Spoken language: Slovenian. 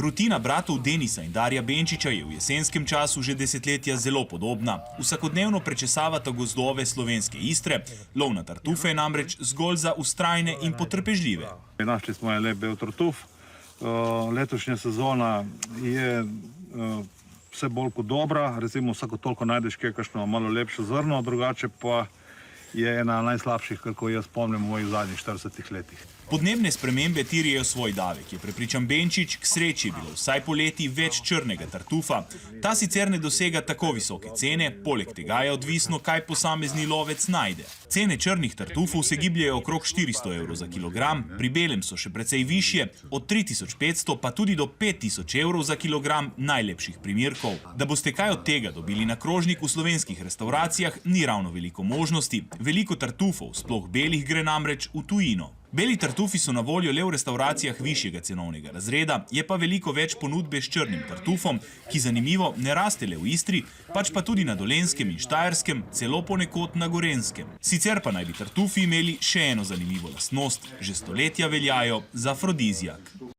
Rutina bratov Denisa in Darja Benčiča je v jesenskem času že desetletja zelo podobna. Vsakodnevno prečesavata gozdove slovenske Istre, lov na tartufe je namreč zgolj za vztrajne in potrpežljive. Našli smo en lep bel tartuf. Letošnja sezona je vse bolj kot dobra, recimo vsako toliko najdeš kakšno malo lepše zrno, drugače pa je ena najslabših, kako jaz spomnim v mojih zadnjih 40 letih. Podnebne spremembe tirijo svoj davek, je prepričan Benčič, k sreči je bilo vsaj poleti več črnega tartufa. Ta sicer ne dosega tako visoke cene, poleg tega je odvisno, kaj posamezni lovec najde. Cene črnih tartufov se gibljajo okrog 400 evrov za kilogram, pri belem so še precej višje, od 3500 pa tudi do 5000 evrov za kilogram najlepših primerkov. Da boste kaj od tega dobili na krožnik v slovenskih restauracijah, ni ravno veliko možnosti. Veliko tartufov, sploh belih, gre namreč v tujino. Beli tartufi so na voljo le v restauracijah višjega cenovnega razreda, je pa veliko več ponudbe s črnim tartufom, ki zanimivo ne raste le v Istri, pač pa tudi na Dolenjskem in Štajerskem, celo ponekod na Gorenjskem. Sicer pa naj bi tartufi imeli še eno zanimivo lastnost, že stoletja veljajo za afrodiziak.